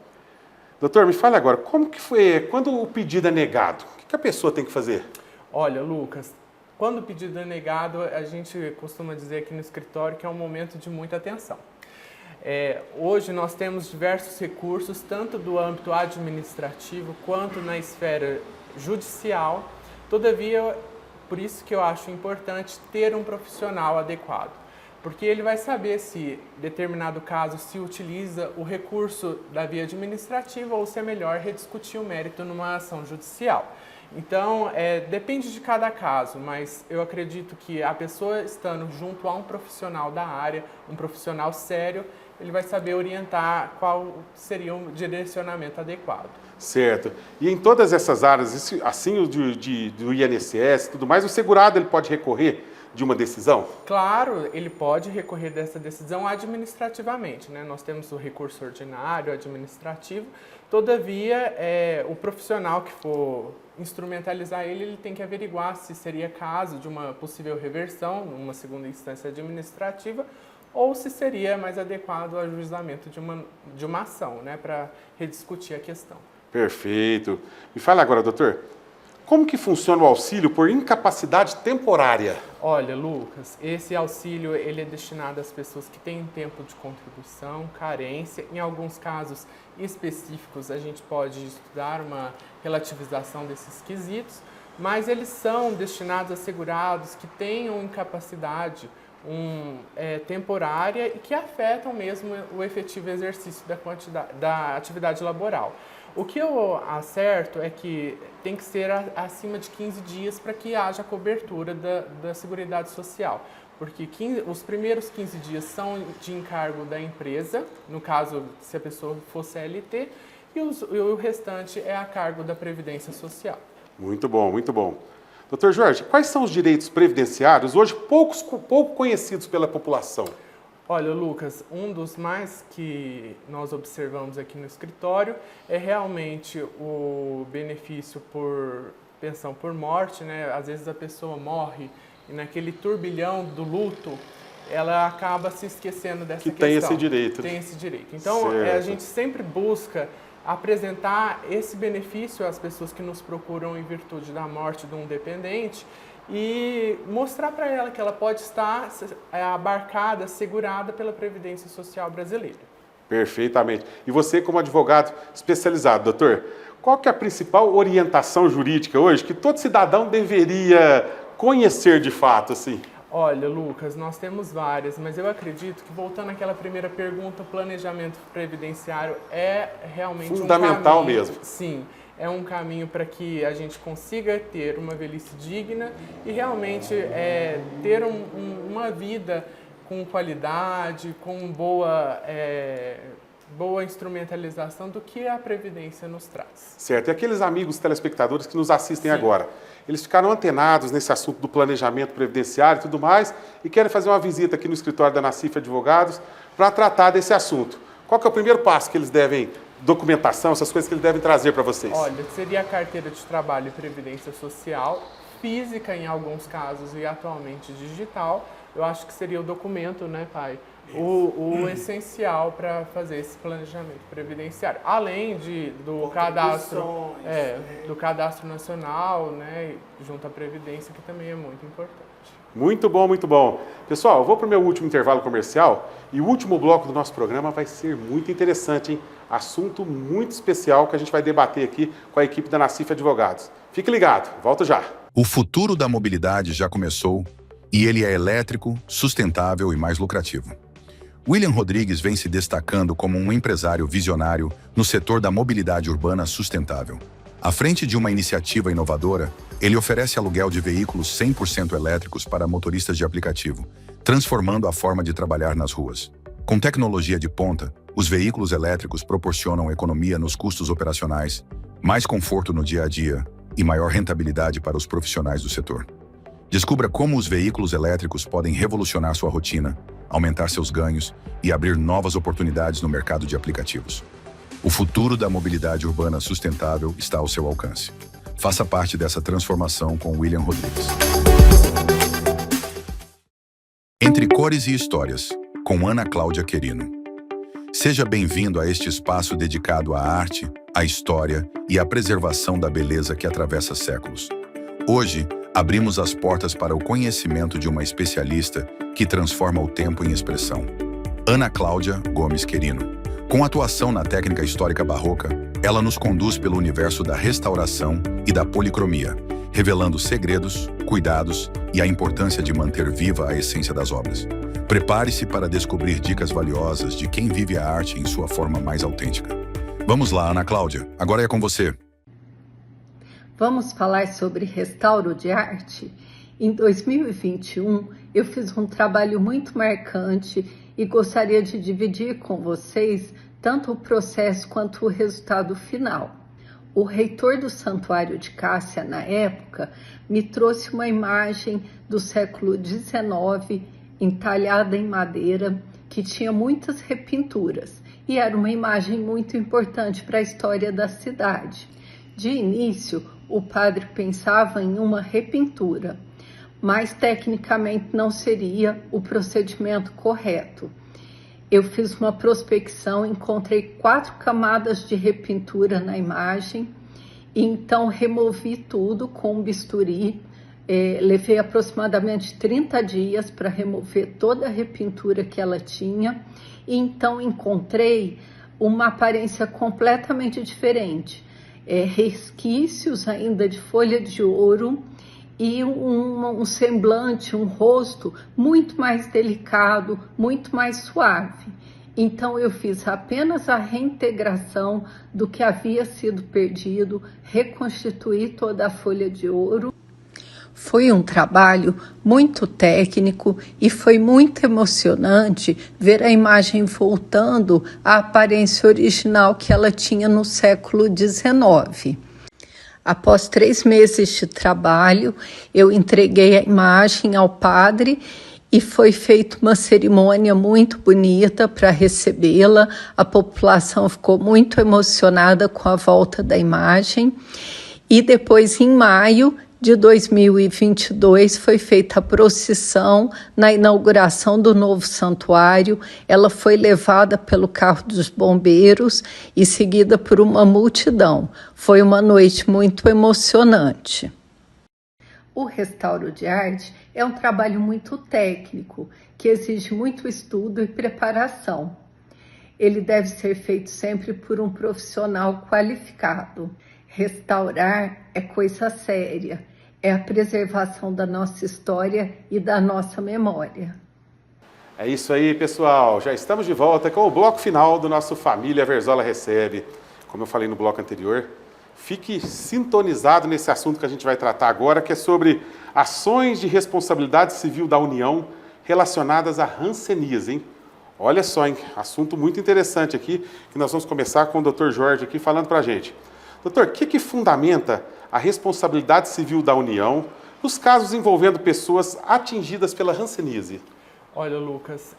Doutor, me fale agora, como que foi, quando o pedido é negado, o que a pessoa tem que fazer? Olha, Lucas, quando o pedido é negado, a gente costuma dizer aqui no escritório que é um momento de muita atenção. Hoje nós temos diversos recursos, tanto do âmbito administrativo quanto na esfera judicial. Todavia, por isso que eu acho importante ter um profissional adequado, porque ele vai saber se determinado caso se utiliza o recurso da via administrativa ou se é melhor rediscutir o mérito numa ação judicial. Então, depende de cada caso, mas eu acredito que a pessoa estando junto a um profissional da área, um profissional sério, ele vai saber orientar qual seria o direcionamento adequado. Certo. E em todas essas áreas, assim o do INSS, tudo mais, o segurado ele pode recorrer de uma decisão? Claro, ele pode recorrer dessa decisão administrativamente, né? Nós temos o recurso ordinário, administrativo. Todavia, o profissional que for instrumentalizar ele tem que averiguar se seria caso de uma possível reversão, numa segunda instância administrativa, ou se seria mais adequado ao ajuizamento de uma ação, né, para rediscutir a questão. Perfeito. Me fala agora, doutor, como que funciona o auxílio por incapacidade temporária? Olha, Lucas, esse auxílio ele é destinado às pessoas que têm tempo de contribuição, carência. Em alguns casos específicos, a gente pode estudar uma relativização desses quesitos, mas eles são destinados a segurados que tenham incapacidade temporária e que afetam mesmo o efetivo exercício da atividade laboral. O que eu acerto é que tem que ser acima de 15 dias para que haja cobertura da Seguridade Social, porque os primeiros 15 dias são de encargo da empresa, no caso, se a pessoa for CLT, e o restante é a cargo da Previdência Social. Muito bom, muito bom. Doutor Jorge, quais são os direitos previdenciários hoje pouco conhecidos pela população? Olha, Lucas, um dos mais que nós observamos aqui no escritório é realmente o benefício por pensão por morte, né? Às vezes a pessoa morre e naquele turbilhão do luto, ela acaba se esquecendo dessa questão. Tem esse direito. Tem esse direito. Então, a gente sempre busca apresentar esse benefício às pessoas que nos procuram em virtude da morte de um dependente e mostrar para ela que ela pode estar abarcada, segurada pela Previdência Social brasileira. Perfeitamente. E você, como advogado especializado, doutor, qual que é a principal orientação jurídica hoje que todo cidadão deveria conhecer de fato, assim? Olha, Lucas, nós temos várias, mas eu acredito que, voltando àquela primeira pergunta, o planejamento previdenciário é realmente fundamental um caminho, mesmo. Sim, é um caminho para que a gente consiga ter uma velhice digna e realmente ter uma vida com qualidade, com boa instrumentalização do que a Previdência nos traz. Certo. E aqueles amigos telespectadores que nos assistem agora, eles ficaram antenados nesse assunto do planejamento previdenciário e tudo mais e querem fazer uma visita aqui no escritório da Nassif Advogados para tratar desse assunto. Qual que é o primeiro passo que eles devem, documentação, essas coisas que eles devem trazer para vocês? Olha, seria a carteira de trabalho e previdência social, física em alguns casos e atualmente digital. Eu acho que seria o documento, né, pai? O essencial para fazer esse planejamento previdenciário, além do cadastro nacional, né, junto à Previdência, que também é muito importante. Muito bom, muito bom. Pessoal, eu vou para o meu último intervalo comercial e o último bloco do nosso programa vai ser muito interessante, hein? Assunto muito especial que a gente vai debater aqui com a equipe da Nassif Advogados. Fique ligado, volto já. O futuro da mobilidade já começou e ele é elétrico, sustentável e mais lucrativo. William Rodrigues vem se destacando como um empresário visionário no setor da mobilidade urbana sustentável. À frente de uma iniciativa inovadora, ele oferece aluguel de veículos 100% elétricos para motoristas de aplicativo, transformando a forma de trabalhar nas ruas. Com tecnologia de ponta, os veículos elétricos proporcionam economia nos custos operacionais, mais conforto no dia a dia e maior rentabilidade para os profissionais do setor. Descubra como os veículos elétricos podem revolucionar sua rotina, aumentar seus ganhos e abrir novas oportunidades no mercado de aplicativos. O futuro da mobilidade urbana sustentável está ao seu alcance. Faça parte dessa transformação com William Rodrigues. Entre Cores e Histórias, com Ana Cláudia Querino. Seja bem-vindo a este espaço dedicado à arte, à história e à preservação da beleza que atravessa séculos. Hoje, abrimos as portas para o conhecimento de uma especialista que transforma o tempo em expressão. Ana Cláudia Gomes Querino. Com atuação na técnica histórica barroca, ela nos conduz pelo universo da restauração e da policromia, revelando segredos, cuidados e a importância de manter viva a essência das obras. Prepare-se para descobrir dicas valiosas de quem vive a arte em sua forma mais autêntica. Vamos lá, Ana Cláudia, agora é com você. Vamos falar sobre restauro de arte? Em 2021, eu fiz um trabalho muito marcante e gostaria de dividir com vocês tanto o processo quanto o resultado final. O reitor do Santuário de Cássia, na época, me trouxe uma imagem do século XIX, entalhada em madeira, que tinha muitas repinturas e era uma imagem muito importante para a história da cidade. De início, o padre pensava em uma repintura, mas tecnicamente não seria o procedimento correto. Eu fiz uma prospecção, encontrei 4 camadas de repintura na imagem, e então removi tudo com um bisturi. Levei aproximadamente 30 dias para remover toda a repintura que ela tinha, e então encontrei uma aparência completamente diferente. Resquícios ainda de folha de ouro e um semblante, um rosto muito mais delicado, muito mais suave. Então eu fiz apenas a reintegração do que havia sido perdido, reconstituí toda a folha de ouro. Foi um trabalho muito técnico e foi muito emocionante ver a imagem voltando à aparência original que ela tinha no século XIX. Após 3 meses de trabalho, eu entreguei a imagem ao padre e foi feita uma cerimônia muito bonita para recebê-la. A população ficou muito emocionada com a volta da imagem. E depois, em maio de 2022, foi feita a procissão na inauguração do novo santuário. Ela foi levada pelo carro dos bombeiros e seguida por uma multidão. Foi uma noite muito emocionante. O restauro de arte é um trabalho muito técnico, que exige muito estudo e preparação. Ele deve ser feito sempre por um profissional qualificado. Restaurar é coisa séria, é a preservação da nossa história e da nossa memória. É isso aí, pessoal. Já estamos de volta com o bloco final do nosso Família Verzola Recebe. Como eu falei no bloco anterior, fique sintonizado nesse assunto que a gente vai tratar agora, que é sobre ações de responsabilidade civil da União relacionadas à hanseníase, hein? Olha só, hein? Assunto muito interessante aqui, que nós vamos começar com o Dr. Jorge aqui falando para a gente. Doutor, o que fundamenta a responsabilidade civil da União nos casos envolvendo pessoas atingidas pela hanseníase? Olha, Lucas,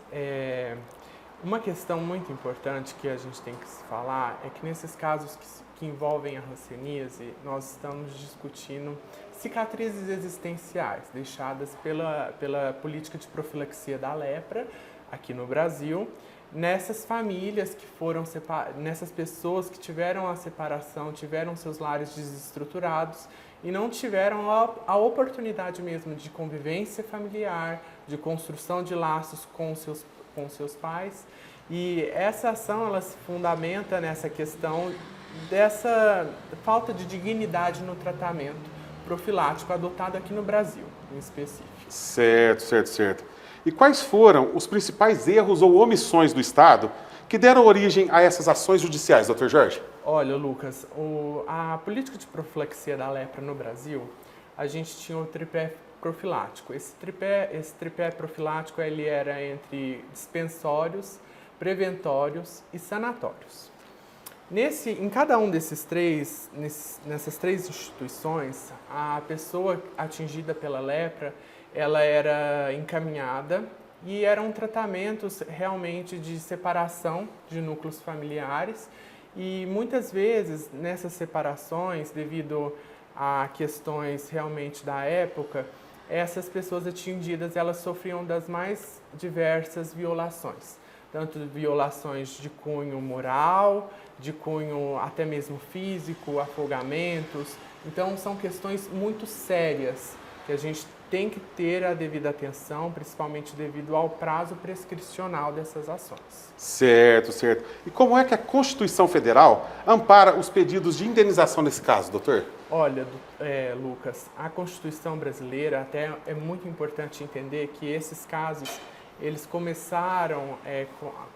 uma questão muito importante que a gente tem que falar é que nesses casos que envolvem a hanseníase, nós estamos discutindo cicatrizes existenciais deixadas pela política de profilaxia da lepra aqui no Brasil, nessas famílias que foram nessas pessoas que tiveram a separação, tiveram seus lares desestruturados e não tiveram a oportunidade mesmo de convivência familiar, de construção de laços com seus pais. E essa ação ela se fundamenta nessa questão dessa falta de dignidade no tratamento profilático adotado aqui no Brasil, em específico. Certo. E quais foram os principais erros ou omissões do Estado que deram origem a essas ações judiciais, Dr. Jorge? Olha, Lucas, a política de profilaxia da lepra no Brasil, a gente tinha o tripé profilático. Esse tripé profilático ele era entre dispensórios, preventórios e sanatórios. Em cada um nessas três instituições, a pessoa atingida pela lepra, ela era encaminhada e eram tratamentos realmente de separação de núcleos familiares e muitas vezes nessas separações, devido a questões realmente da época, essas pessoas atingidas elas sofriam das mais diversas violações, tanto violações de cunho moral, de cunho até mesmo físico, afogamentos. Então são questões muito sérias que a gente tem que ter a devida atenção, principalmente devido ao prazo prescricional dessas ações. Certo. E como é que a Constituição Federal ampara os pedidos de indenização nesse caso, doutor? Olha, Lucas, a Constituição brasileira, até é muito importante entender que esses casos, eles começaram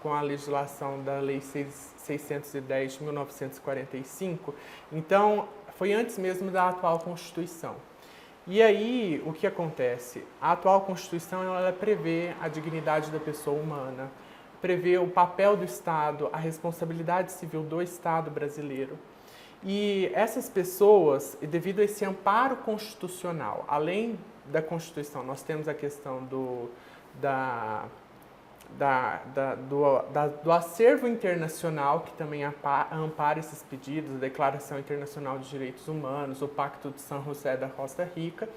com a legislação da Lei 610 de 1945, então foi antes mesmo da atual Constituição. E aí, o que acontece? A atual Constituição ela prevê a dignidade da pessoa humana, prevê o papel do Estado, a responsabilidade civil do Estado brasileiro. E essas pessoas, devido a esse amparo constitucional, além da Constituição, nós temos a questão do acervo internacional, que também ampara esses pedidos, a Declaração Internacional de Direitos Humanos, o Pacto de São José da Costa Rica,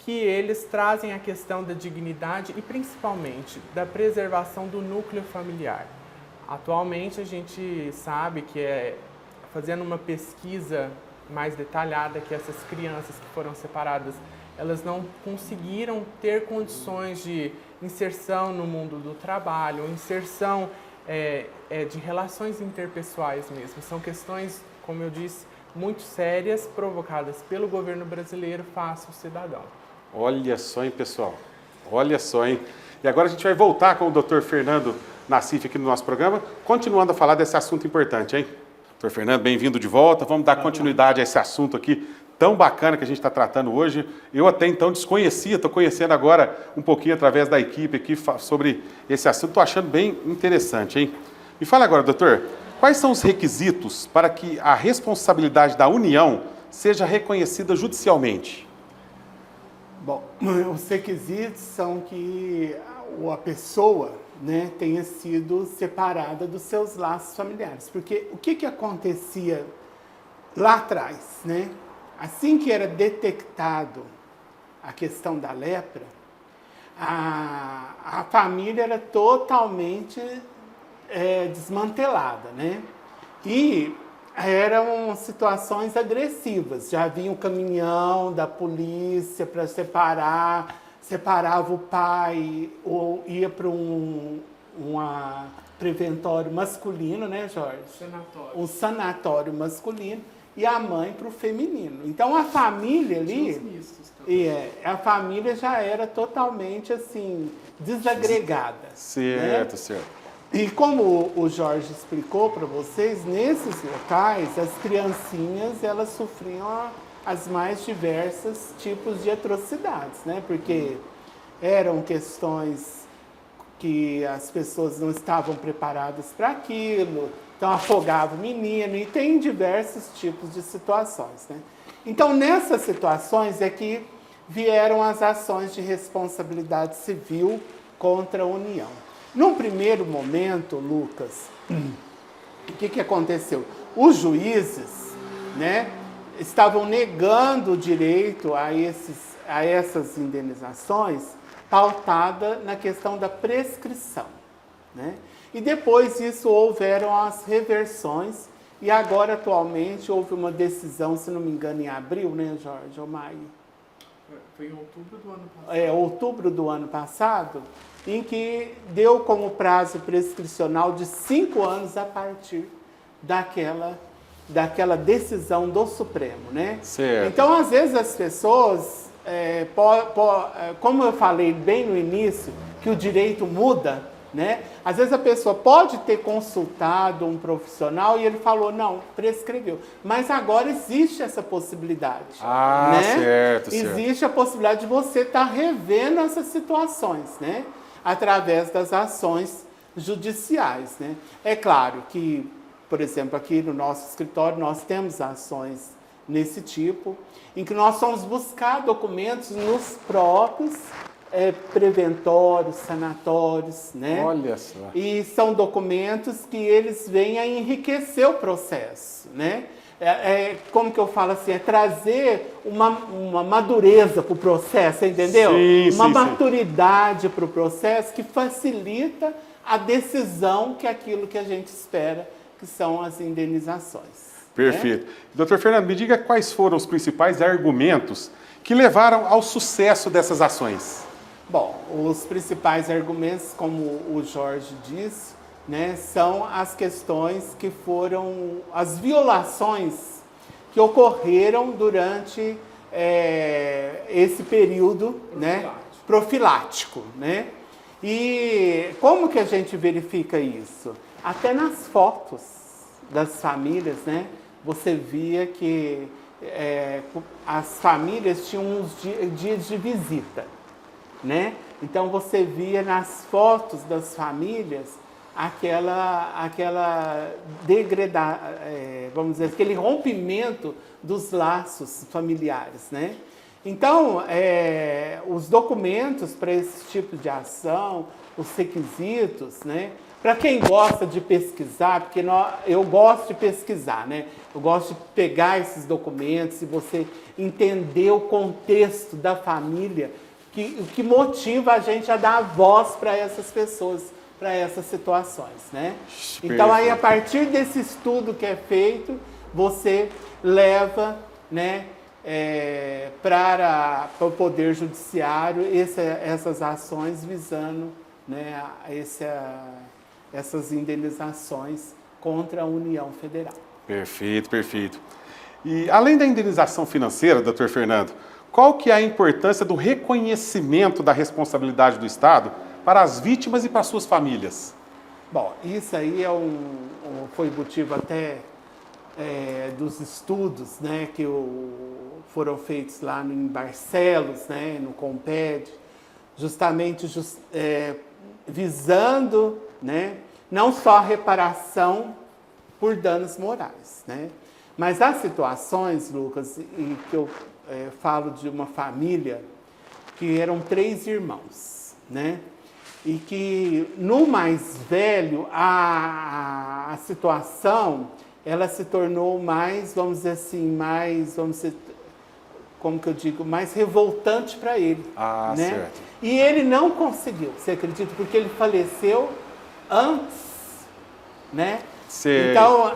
que eles trazem a questão da dignidade e principalmente da preservação do núcleo familiar. Atualmente a gente sabe que fazendo uma pesquisa mais detalhada, que essas crianças que foram separadas, elas não conseguiram ter condições de inserção no mundo do trabalho, inserção de relações interpessoais mesmo. São questões, como eu disse, muito sérias, provocadas pelo governo brasileiro face ao cidadão. Olha só, hein, pessoal? Olha só, hein? E agora a gente vai voltar com o Dr. Fernando Nassif aqui no nosso programa, continuando a falar desse assunto importante, hein? Dr. Fernando, bem-vindo de volta. Vamos dar continuidade a esse assunto aqui tão bacana que a gente está tratando hoje. Eu até então desconhecia, estou conhecendo agora um pouquinho através da equipe aqui sobre esse assunto. Estou achando bem interessante, hein? Me fala agora, doutor, quais são os requisitos para que a responsabilidade da União seja reconhecida judicialmente? Bom, os requisitos são que a pessoa, né, tenha sido separada dos seus laços familiares. Porque o que acontecia lá atrás, né? Assim que era detectado a questão da lepra, a família era totalmente desmantelada, né? E eram situações agressivas. Já havia um caminhão da polícia para separava o pai, ou ia para um preventório masculino, né, Jorge? Sanatório. Um sanatório masculino, e a mãe para o feminino. Então a família ali, a família já era totalmente assim desagregada. Certo, né? certo. E como o Jorge explicou para vocês, nesses locais as criancinhas elas sofriam as mais diversas tipos de atrocidades, né? Porque eram questões que as pessoas não estavam preparadas para aquilo, então afogava o menino, e tem diversos tipos de situações, né? Então, nessas situações é que vieram as ações de responsabilidade civil contra a União. Num primeiro momento, Lucas, o que aconteceu? Os juízes, né, estavam negando o direito a essas indenizações pautada na questão da prescrição, né? E depois disso houveram as reversões e agora atualmente houve uma decisão, se não me engano, em abril, né, Jorge, ou maio? Foi em outubro do ano passado. Outubro do ano passado, em que deu como prazo prescricional de 5 anos a partir daquela decisão do Supremo, né? Certo. Então, às vezes as pessoas, como eu falei bem no início, que o direito muda, né? Às vezes a pessoa pode ter consultado um profissional e ele falou, não, prescreveu. Mas agora existe essa possibilidade. Ah, né? certo. Existe a possibilidade de você estar revendo essas situações, né? Através das ações judiciais, né? É claro que, por exemplo, aqui no nosso escritório nós temos ações nesse tipo, em que nós vamos buscar documentos nos próprios preventórios, sanatórios, né? Olha só. E são documentos que eles vêm a enriquecer o processo, né? Como que eu falo assim, trazer uma madureza para o processo, entendeu? Uma maturidade para o processo que facilita a decisão que é aquilo que a gente espera, que são as indenizações. Perfeito. Né? Doutor Fernando, me diga quais foram os principais argumentos que levaram ao sucesso dessas ações. Bom, os principais argumentos, como o Jorge disse, né, são as questões que foram as violações que ocorreram durante esse período profilático, né? E como que a gente verifica isso? Até nas fotos das famílias, né? Você via que as famílias tinham uns dias de visita, né? Então você via nas fotos das famílias aquela vamos dizer, aquele rompimento dos laços familiares, né? Então, os documentos para esse tipo de ação, os requisitos, né? Para quem gosta de pesquisar, porque eu gosto de pesquisar, né? Eu gosto de pegar esses documentos e você entender o contexto da família, que motiva a gente a dar voz para essas pessoas, para essas situações, né? Então, aí, a partir desse estudo que é feito, você leva, né, para o Poder Judiciário essas ações visando, né, essas indenizações contra a União Federal. Perfeito, perfeito. E além da indenização financeira, doutor Fernando, qual que é a importância do reconhecimento da responsabilidade do Estado para as vítimas e para suas famílias? Bom, isso aí foi motivo até dos estudos, né, que foram feitos lá em Barcelos, né, no Comped, justamente visando, né, não só a reparação por danos morais, né, mas há situações, Lucas, em que eu falo de uma família que eram 3 irmãos, né? E que no mais velho a situação ela se tornou mais, vamos dizer assim, como que eu digo, mais revoltante para ele. Ah, né? certo. E ele não conseguiu, você acredita? Porque ele faleceu antes, né? Sei. Então,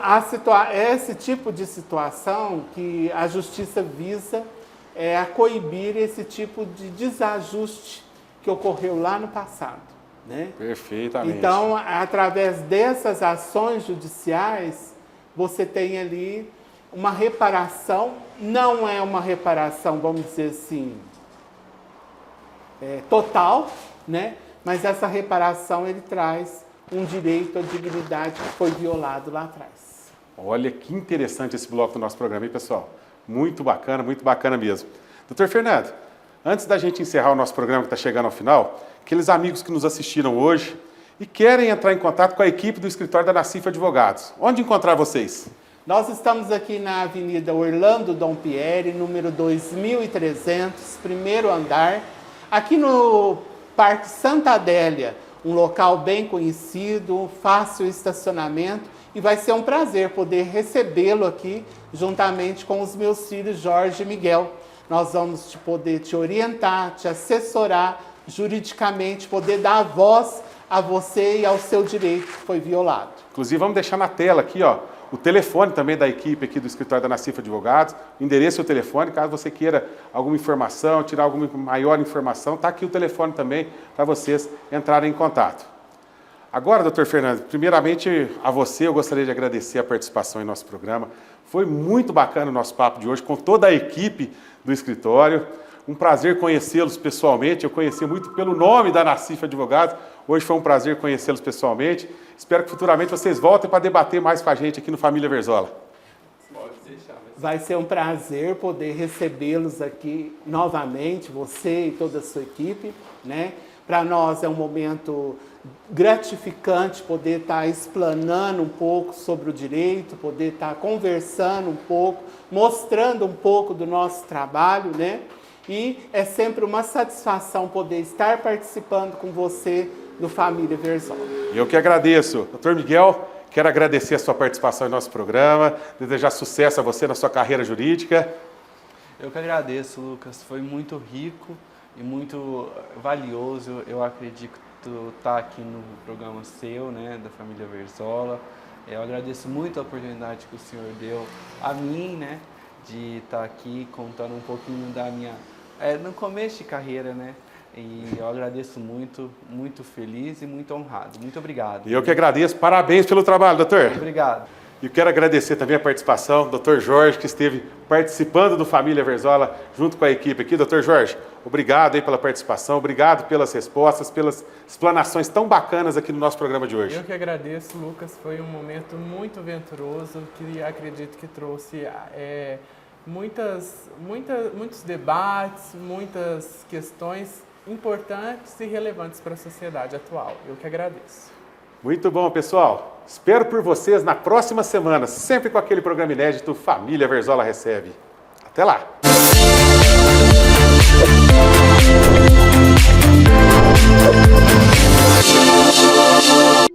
é esse tipo de situação que a justiça visa a coibir esse tipo de desajuste que ocorreu lá no passado. Né? Perfeitamente. Então, através dessas ações judiciais, você tem ali uma reparação, não é uma reparação, vamos dizer assim, total, né? Mas essa reparação ele traz um direito à dignidade que foi violado lá atrás. Olha que interessante esse bloco do nosso programa, hein, pessoal? Muito bacana mesmo. Doutor Fernando, antes da gente encerrar o nosso programa que está chegando ao final, aqueles amigos que nos assistiram hoje e querem entrar em contato com a equipe do escritório da Nassif Advogados, onde encontrar vocês? Nós estamos aqui na Avenida Orlando Dompierre, número 2300, primeiro andar, aqui no Parque Santa Adélia, um local bem conhecido, fácil estacionamento, e vai ser um prazer poder recebê-lo aqui juntamente com os meus filhos Jorge e Miguel. Nós vamos poder te orientar, te assessorar juridicamente, poder dar voz a você e ao seu direito que foi violado. Inclusive, vamos deixar na tela aqui, ó, o telefone também da equipe aqui do escritório da Nassif Advogados, o endereço e o telefone, caso você queira alguma informação, tirar alguma maior informação, está aqui o telefone também para vocês entrarem em contato. Agora, doutor Fernando, primeiramente a você eu gostaria de agradecer a participação em nosso programa. Foi muito bacana o nosso papo de hoje com toda a equipe do escritório. Um prazer conhecê-los pessoalmente. Eu conheci muito pelo nome da Nassif Advogados. Hoje foi um prazer conhecê-los pessoalmente. Espero que futuramente vocês voltem para debater mais com a gente aqui no Família Verzola. Vai ser um prazer poder recebê-los aqui novamente, você e toda a sua equipe, né? Para nós é um momento gratificante poder estar explanando um pouco sobre o direito, poder estar conversando um pouco, mostrando um pouco do nosso trabalho, né? E é sempre uma satisfação poder estar participando com você do Família Verzola. Eu que agradeço. Doutor Miguel, quero agradecer a sua participação em nosso programa, desejar sucesso a você na sua carreira jurídica. Eu que agradeço, Lucas. Foi muito rico e muito valioso. Eu acredito estar aqui no programa seu, né, da Família Verzola. Eu agradeço muito a oportunidade que o senhor deu a mim, né, de estar aqui contando um pouquinho da minha... no começo de carreira, né? E eu agradeço muito, muito feliz e muito honrado. Muito obrigado. Eu que agradeço. Parabéns pelo trabalho, doutor. Obrigado. E quero agradecer também a participação do doutor Jorge, que esteve participando do Família Verzola junto com a equipe aqui. Doutor Jorge, obrigado aí pela participação, obrigado pelas respostas, pelas explanações tão bacanas aqui no nosso programa de hoje. Eu que agradeço, Lucas. Foi um momento muito venturoso que acredito que trouxe muitos debates, muitas questões importantes e relevantes para a sociedade atual. Eu que agradeço. Muito bom, pessoal. Espero por vocês na próxima semana, sempre com aquele programa inédito Família Verzola Recebe. Até lá!